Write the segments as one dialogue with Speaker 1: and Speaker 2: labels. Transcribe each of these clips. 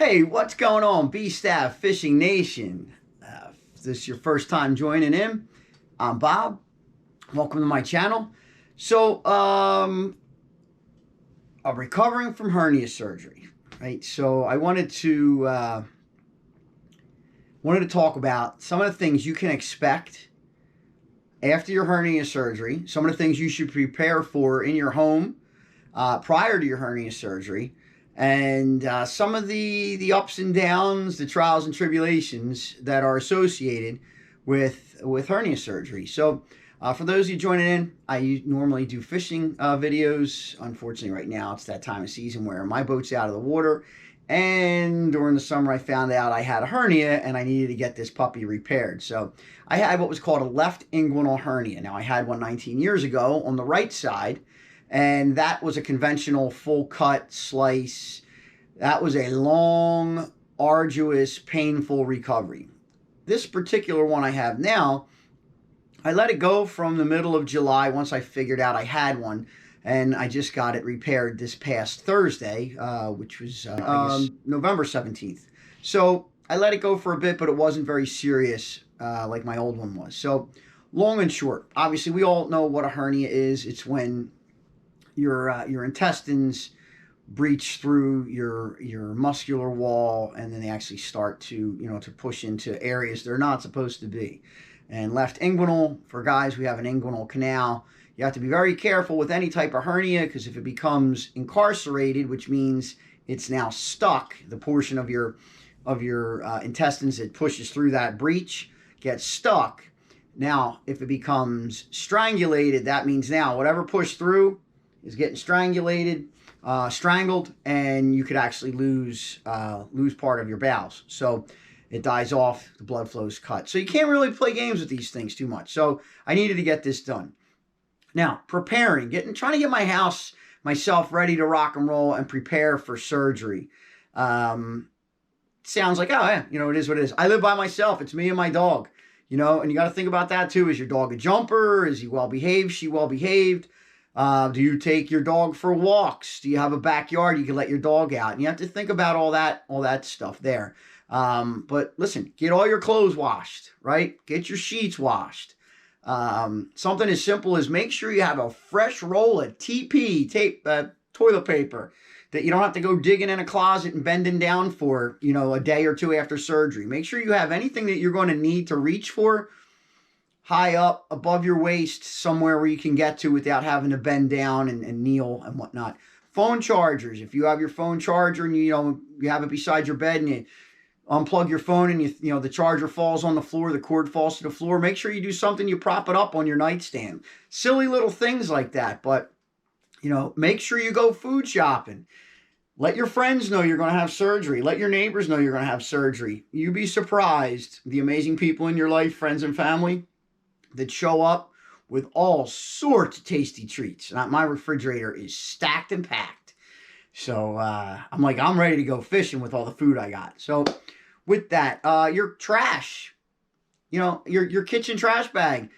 Speaker 1: Hey, what's going on, B Stav Fishing Nation? If this is your first time joining in, I'm Bob. Welcome to my channel. So, I'm recovering from hernia surgery, right? So I wanted to talk about some of the things you can expect after your hernia surgery. Some of the things you should prepare for in your home prior to your hernia surgery. And some of the ups and downs, the trials and tribulations that are associated with hernia surgery. So for those of you joining in, I normally do fishing videos. Unfortunately, right now it's that time of season where my boat's out of the water. And during the summer, I found out I had a hernia and I needed to get this puppy repaired. So I had what was called a left inguinal hernia. Now, I had one 19 years ago on the right side. And that was a conventional full cut slice. That was a long, arduous, painful recovery. This particular one I have now, I let it go from the middle of July once I figured out I had one. And I just got it repaired this past Thursday, which was November 17th. So I let it go for a bit, but it wasn't very serious like my old one was. So long and short, obviously we all know what a hernia is. It's when your intestines breach through your muscular wall, and then they actually start to to push into areas they're not supposed to be. And left inguinal, for guys, we have an inguinal canal. You have to be very careful with any type of hernia, because if it becomes incarcerated, which means it's now stuck, the portion of your intestines that pushes through that breach gets stuck. Now, if it becomes strangulated, that means now whatever pushed through is getting strangled, and you could actually lose part of your bowels. So it dies off, the blood flow's cut. So you can't really play games with these things too much. So I needed to get this done. Now, trying to get myself ready to rock and roll and prepare for surgery. Sounds like, oh yeah, it is what it is. I live by myself. It's me and my dog, and you got to think about that too. Is your dog a jumper? Is he well behaved? She well behaved? Do you take your dog for walks? Do you have a backyard you can let your dog out? And you have to think about all that stuff there. But listen, get all your clothes washed, right? Get your sheets washed. Something as simple as make sure you have a fresh roll of toilet paper, that you don't have to go digging in a closet and bending down for, a day or two after surgery. Make sure you have anything that you're going to need to reach for high up above your waist, somewhere where you can get to without having to bend down and kneel and whatnot. Phone chargers. If you have your phone charger and you have it beside your bed and you unplug your phone and the charger falls on the floor, the cord falls to the floor, make sure you do something, you prop it up on your nightstand. Silly little things like that. But make sure you go food shopping. Let your friends know you're going to have surgery. Let your neighbors know you're going to have surgery. You'd be surprised, the amazing people in your life, friends and family, that show up with all sorts of tasty treats. My refrigerator is stacked and packed. So I'm ready to go fishing with all the food I got. So with that, your trash, your kitchen trash bag,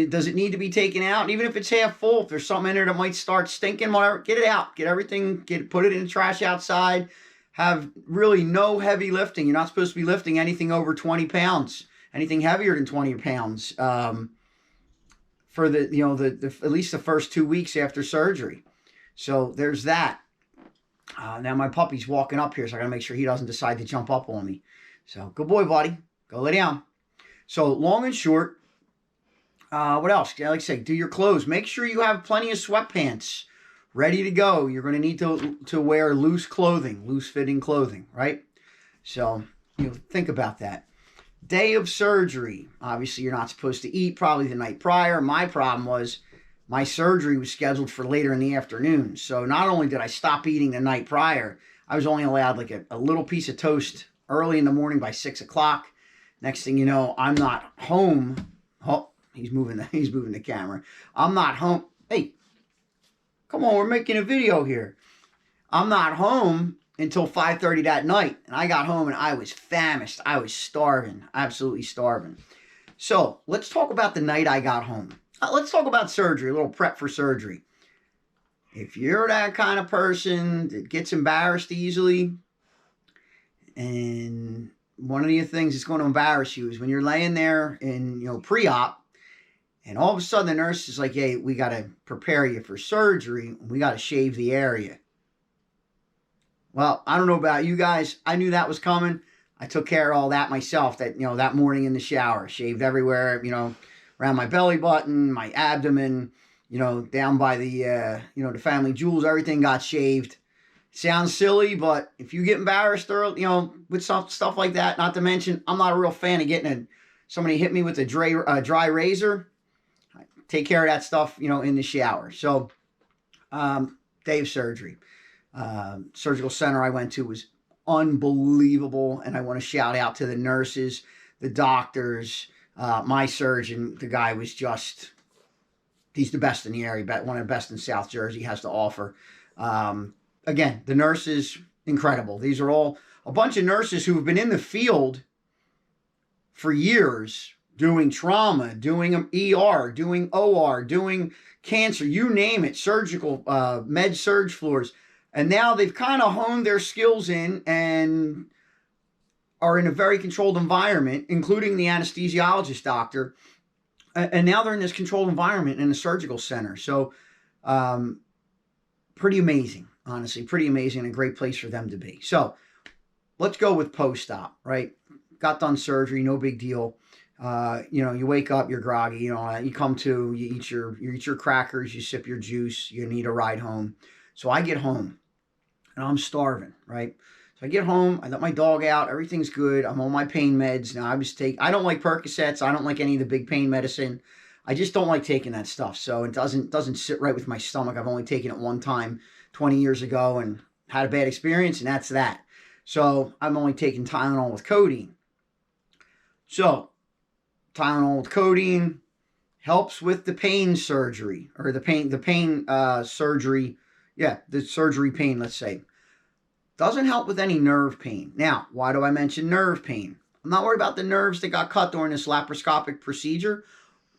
Speaker 1: does it need to be taken out? And even if it's half full, if there's something in there that might start stinking, whatever, get it out. Get everything, put it in the trash outside. Have really no heavy lifting. You're not supposed to be lifting anything over 20 pounds, anything heavier than 20 pounds. For the at least the first 2 weeks after surgery. So there's that. Now my puppy's walking up here, so I gotta make sure he doesn't decide to jump up on me. So good boy, buddy. Go lay down. So long and short, what else? Like I say, do your clothes. Make sure you have plenty of sweatpants ready to go. You're going to need to wear loose clothing, loose fitting clothing, right? So think about that. Day of surgery. Obviously, you're not supposed to eat probably the night prior. My problem was my surgery was scheduled for later in the afternoon. So not only did I stop eating the night prior, I was only allowed like a little piece of toast early in the morning by 6 o'clock. Next thing you know, I'm not home. Oh, he's moving the camera. I'm not home. Hey, come on, we're making a video here. I'm not home until 5:30 that night. And I got home and I was famished. I was starving, absolutely starving. So let's talk about the night I got home. Let's talk about surgery, a little prep for surgery. If you're that kind of person that gets embarrassed easily, And one of the things that's going to embarrass you is when you're laying there in, pre-op, and all of a sudden the nurse is like, hey, we got to prepare you for surgery. We got to shave the area. Well, I don't know about you guys. I knew that was coming. I took care of all that myself that morning in the shower. Shaved everywhere, around my belly button, my abdomen, down by the, the family jewels. Everything got shaved. Sounds silly, but if you get embarrassed early, with stuff like that, not to mention, I'm not a real fan of getting somebody hit me with a dry razor. I take care of that stuff, in the shower. So, day of surgery. Surgical center I went to was unbelievable, and I want to shout out to the nurses, the doctors, my surgeon. The guy was he's the best in the area, one of the best in South Jersey, has to offer. Again, the nurses, incredible. These are all a bunch of nurses who have been in the field for years, doing trauma, doing ER, doing OR, doing cancer, you name it, surgical, med surg floors. And now they've kind of honed their skills in and are in a very controlled environment, including the anesthesiologist doctor. And now they're in this controlled environment in a surgical center. So pretty amazing, honestly, pretty amazing, and a great place for them to be. So let's go with post-op, right? Got done surgery, no big deal. You wake up, you're groggy, you come to, you eat your crackers, you sip your juice, you need a ride home. So I get home and I'm starving, right? So I get home, I let my dog out, everything's good. I'm on my pain meds. Now I don't like Percocets. I don't like any of the big pain medicine. I just don't like taking that stuff. So it doesn't sit right with my stomach. I've only taken it one time 20 years ago and had a bad experience, and that's that. So I'm only taking Tylenol with codeine. So Tylenol with codeine helps with the pain surgery, or the pain surgery. Yeah, the surgery pain, let's say. Doesn't help with any nerve pain. Now, why do I mention nerve pain? I'm not worried about the nerves that got cut during this laparoscopic procedure,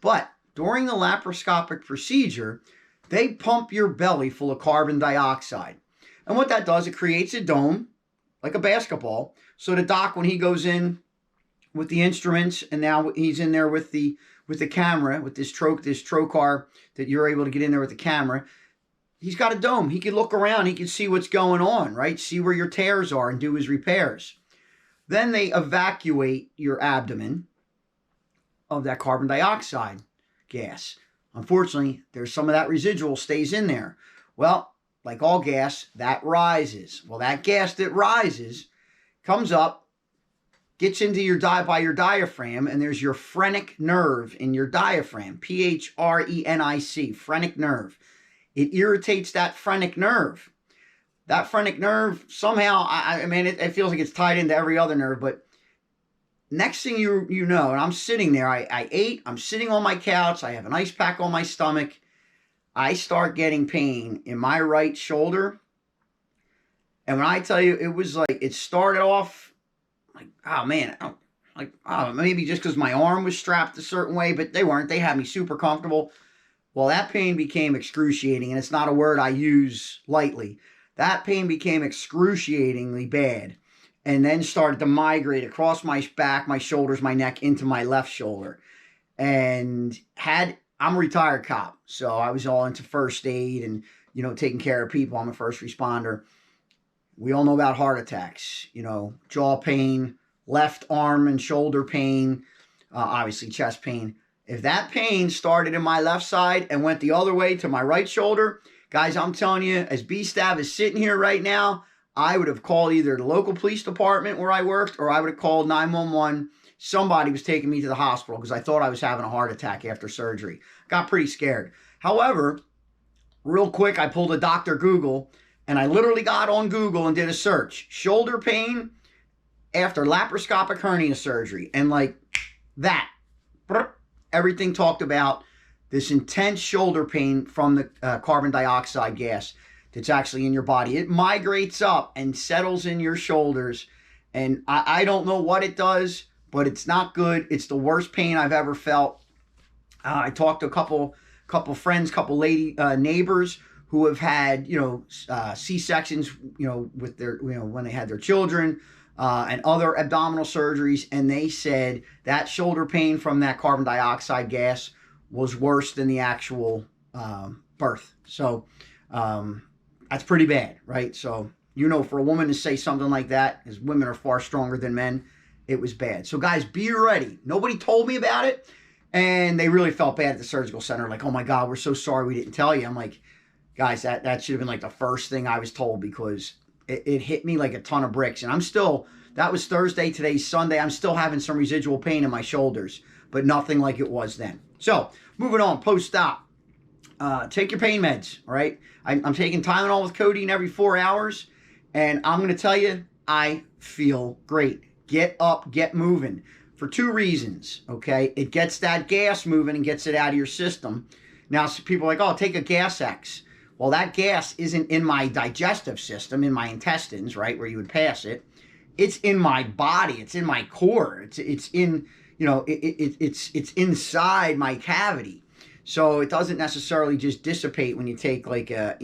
Speaker 1: but during the laparoscopic procedure, they pump your belly full of carbon dioxide. And what that does, it creates a dome, like a basketball. So the doc, when he goes in with the instruments, and now he's in there with the camera, with this trocar that you're able to get in there with the camera, he's got a dome. He can look around. He can see what's going on, right? See where your tears are and do his repairs. Then they evacuate your abdomen of that carbon dioxide gas. Unfortunately, there's some of that residual stays in there. Well, like all gas, that rises. Well, that gas that rises comes up, gets into your diaphragm, and there's your phrenic nerve in your diaphragm, P-H-R-E-N-I-C, phrenic nerve. It irritates that phrenic nerve. That phrenic nerve, somehow, it feels like it's tied into every other nerve, but next thing you know, and I'm sitting there, I ate, I'm sitting on my couch, I have an ice pack on my stomach, I start getting pain in my right shoulder. And when I tell you, it was like, it started off like, oh man, maybe just because my arm was strapped a certain way, but they weren't. They had me super comfortable. Well, that pain became excruciating, and it's not a word I use lightly. That pain became excruciatingly bad, and then started to migrate across my back, my shoulders, my neck, into my left shoulder. And I'm a retired cop, so I was all into first aid and, taking care of people. I'm a first responder. We all know about heart attacks, jaw pain, left arm and shoulder pain, obviously chest pain. If that pain started in my left side and went the other way to my right shoulder, guys, I'm telling you, as B Stav is sitting here right now, I would have called either the local police department where I worked, or I would have called 911. Somebody was taking me to the hospital because I thought I was having a heart attack after surgery. Got pretty scared. However, real quick, I pulled a Dr. Google, and I literally got on Google and did a search. Shoulder pain after laparoscopic hernia surgery. And like that, everything talked about this intense shoulder pain from the carbon dioxide gas that's actually in your body. It migrates up and settles in your shoulders. And I don't know what it does, but it's not good. It's the worst pain I've ever felt. I talked to a couple friends, couple neighbors who have had, C-sections, with their, when they had their children, and other abdominal surgeries, and they said that shoulder pain from that carbon dioxide gas was worse than the actual birth. So that's pretty bad, right? So, for a woman to say something like that, because women are far stronger than men, it was bad. So guys, be ready. Nobody told me about it, and they really felt bad at the surgical center. Like, oh my God, we're so sorry we didn't tell you. I'm like, guys, that should have been like the first thing I was told, because it hit me like a ton of bricks. And that was Thursday, today's Sunday. I'm still having some residual pain in my shoulders, but nothing like it was then. So, moving on, post-op. Take your pain meds, all right? I'm taking Tylenol with codeine every 4 hours, and I'm going to tell you, I feel great. Get up, get moving, for 2 reasons, okay? It gets that gas moving and gets it out of your system. Now, people are like, oh, take a Gas X. Well, that gas isn't in my digestive system, in my intestines, right, where you would pass it. It's in my body. It's in my core. It's in, it's inside my cavity. So it doesn't necessarily just dissipate when you take like an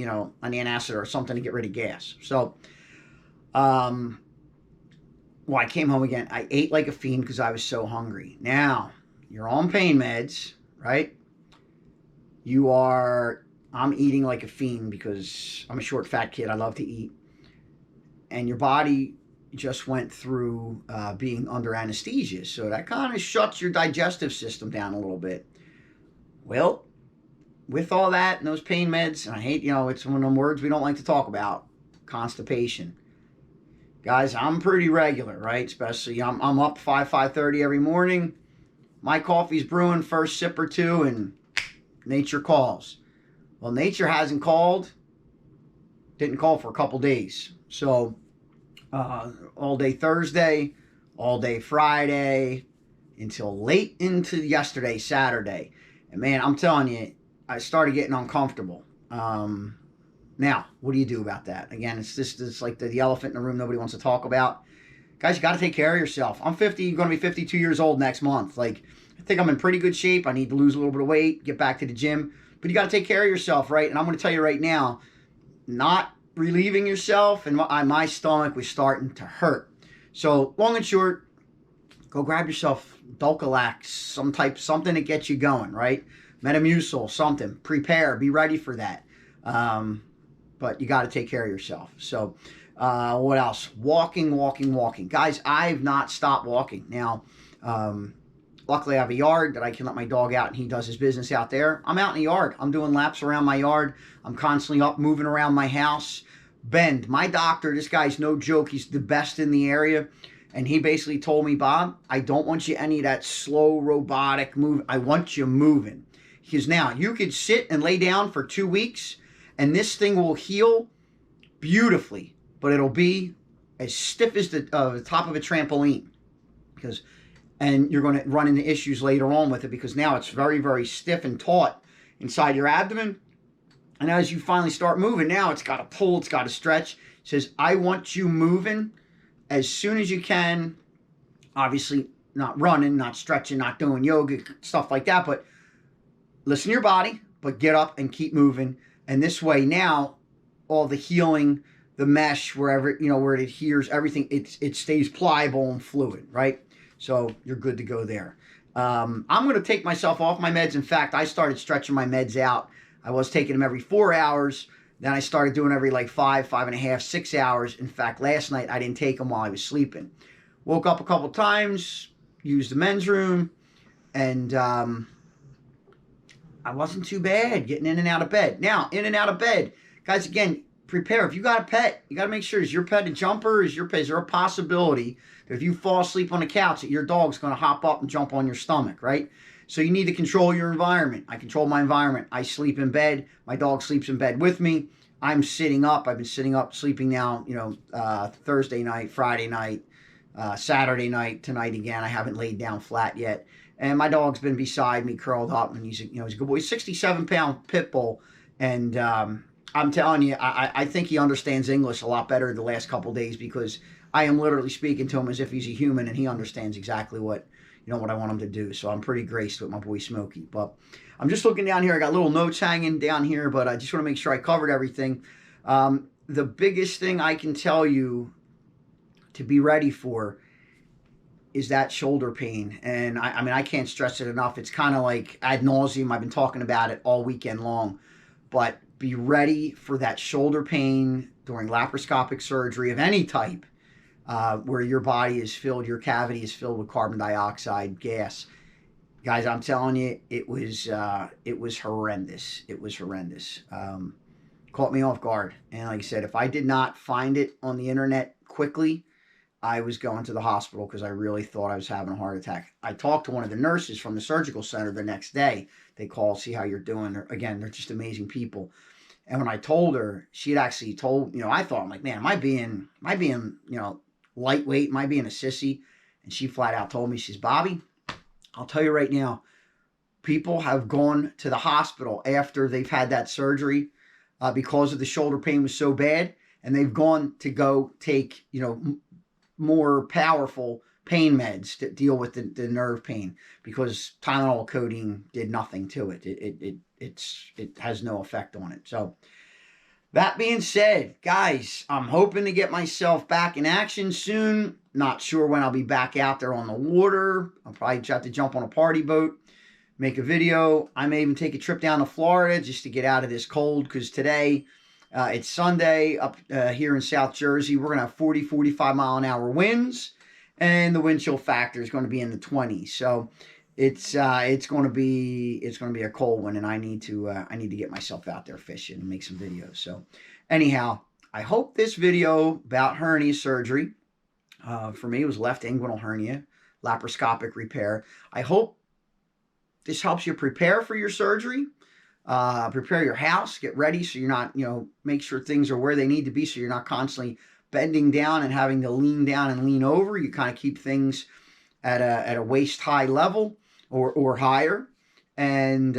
Speaker 1: antacid or something to get rid of gas. So, I came home again. I ate like a fiend because I was so hungry. Now, you're on pain meds, right? I'm eating like a fiend because I'm a short, fat kid. I love to eat. And your body just went through being under anesthesia. So that kind of shuts your digestive system down a little bit. Well, with all that and those pain meds, and I hate, it's one of them words we don't like to talk about, constipation. Guys, I'm pretty regular, right? Especially, I'm up 5:30 every morning. My coffee's brewing, first sip or two, and nature calls. Well, nature hasn't called. Didn't call for a couple days. So, all day Thursday, all day Friday, until late into yesterday, Saturday. And man, I'm telling you, I started getting uncomfortable. Now, what do you do about that? Again, it's like the elephant in the room nobody wants to talk about. Guys, you got to take care of yourself. I'm going to be 52 years old next month. Like, I think I'm in pretty good shape. I need to lose a little bit of weight, get back to the gym. But you got to take care of yourself, right? And I'm going to tell you right now, not relieving yourself, and my stomach was starting to hurt. So, long and short, go grab yourself Dulcolax, something to get you going, right? Metamucil, something. Prepare, be ready for that. But you got to take care of yourself. So, what else? Walking. Guys, I've not stopped walking. Now, luckily I have a yard that I can let my dog out and he does his business out there. I'm out in the yard. I'm doing laps around my yard. I'm constantly up moving around my house. Bend, my doctor, this guy's no joke. He's the best in the area. And he basically told me, Bob, I don't want you any of that slow robotic move. I want you moving. Because now you could sit and lay down for 2 weeks and this thing will heal beautifully, but it'll be as stiff as the top of a trampoline. And you're going to run into issues later on with it because now it's very, very stiff and taut inside your abdomen. And as you finally start moving, now it's got to pull, it's got to stretch. It says, I want you moving as soon as you can. Obviously, not running, not stretching, not doing yoga, stuff like that. But listen to your body, but get up and keep moving. And this way now, all the healing, the mesh, wherever, where it adheres, everything, it stays pliable and fluid, right? So you're good to go there. I'm going to take myself off my meds. In fact, I started stretching my meds out. I was taking them every 4 hours. Then I started doing every like 5.5, 6 hours. In fact, last night I didn't take them while I was sleeping. Woke up a couple times, used the men's room, and I wasn't too bad getting in and out of bed. Now, in and out of bed, guys, again, prepare. If you got a pet, you got to make sure, is your pet a jumper? Is there a possibility that if you fall asleep on the couch that your dog's going to hop up and jump on your stomach, right? So you need to control your environment. I control my environment. I sleep in bed. My dog sleeps in bed with me. I'm sitting up. I've been sitting up, sleeping now, Thursday night, Friday night, Saturday night, tonight again. I haven't laid down flat yet. And my dog's been beside me, curled up, and he's a good boy. He's a 67-pound pit bull. And I'm telling you, I think he understands English a lot better the last couple of days because I am literally speaking to him as if he's a human and he understands exactly what I want him to do. So I'm pretty graced with my boy Smokey. But I'm just looking down here. I got little notes hanging down here, but I just want to make sure I covered everything. The biggest thing I can tell you to be ready for is that shoulder pain. And I mean, I can't stress it enough. It's kind of like ad nauseum. I've been talking about it all weekend long. But be ready for that shoulder pain during laparoscopic surgery of any type, where your body is filled, your cavity is filled with carbon dioxide gas. Guys, I'm telling you, it was horrendous. It was horrendous. Caught me off guard. And like I said, if I did not find it on the internet quickly, I was going to the hospital because I really thought I was having a heart attack. I talked to one of the nurses from the surgical center the next day. They call, see how you're doing. Again, they're just amazing people. And when I told her, she had actually told, I thought, I'm like, man, am I being, lightweight? Am I being a sissy? And she flat out told me, she's, Bobby, I'll tell you right now, people have gone to the hospital after they've had that surgery because of the shoulder pain was so bad. And they've gone to go take, more powerful pain meds to deal with the nerve pain because Tylenol codeine did nothing to it. It has no effect on it. So that being said, guys, I'm hoping to get myself back in action soon. Not sure when I'll be back out there on the water. I'll probably have to jump on a party boat, make a video. I may even take a trip down to Florida just to get out of this cold because today, it's Sunday up here in South Jersey. We're going to have 40, 45 mile an hour winds, and the wind chill factor is going to be in the 20s. So it's going to be a cold one, and I need to get myself out there fishing and make some videos. So anyhow, I hope this video about hernia surgery, for me it was left inguinal hernia, laparoscopic repair. I hope this helps you prepare for your surgery. Prepare your house, get ready so you're not, make sure things are where they need to be so you're not constantly bending down and having to lean down and lean over. You kind of keep things at a waist-high level or higher. And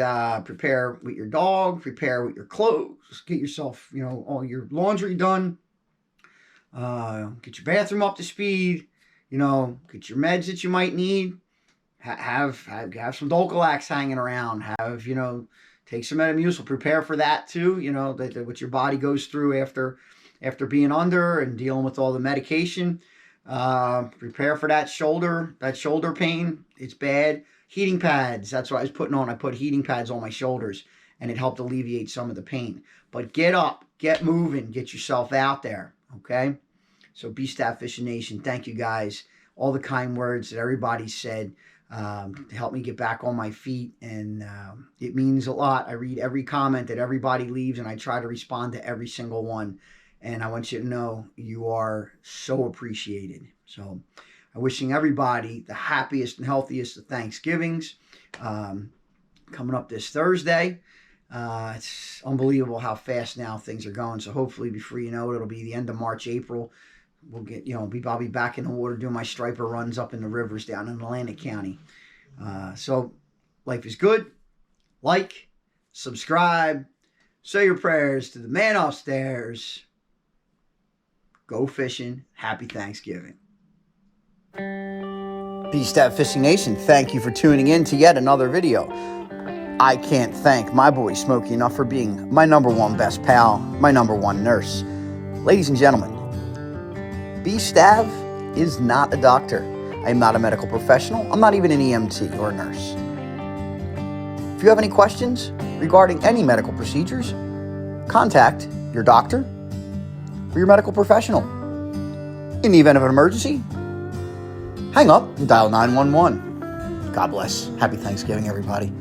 Speaker 1: prepare with your dog, prepare with your clothes, get yourself, all your laundry done. Get your bathroom up to speed, get your meds that you might need. Have some Dulcolax hanging around. Take some Metamucil. Prepare for that too. What your body goes through after being under and dealing with all the medication. Prepare for that shoulder pain. It's bad. Heating pads. That's what I was putting on. I put heating pads on my shoulders, and it helped alleviate some of the pain. But get up, get moving, get yourself out there. Okay. So B Stav Fishing Nation, thank you guys. All the kind words that everybody said. To help me get back on my feet, and it means a lot. I read every comment that everybody leaves, and I try to respond to every single one, and I want you to know you are so appreciated. So I'm wishing everybody the happiest and healthiest of Thanksgivings coming up this Thursday. It's unbelievable how fast now things are going, so hopefully before you know it, it'll be the end of March, April. We'll get, I'll be back in the water doing my striper runs up in the rivers down in Atlantic County. So life is good. Like, subscribe, say your prayers to the man upstairs. Go fishing. Happy Thanksgiving. B Stav Fishing Nation, thank you for tuning in to yet another video. I can't thank my boy Smokey enough for being my #1 best pal, my #1 nurse. Ladies and gentlemen, B Stav is not a doctor. I am not a medical professional. I'm not even an EMT or a nurse. If you have any questions regarding any medical procedures, contact your doctor or your medical professional. In the event of an emergency, hang up and dial 911. God bless. Happy Thanksgiving, everybody.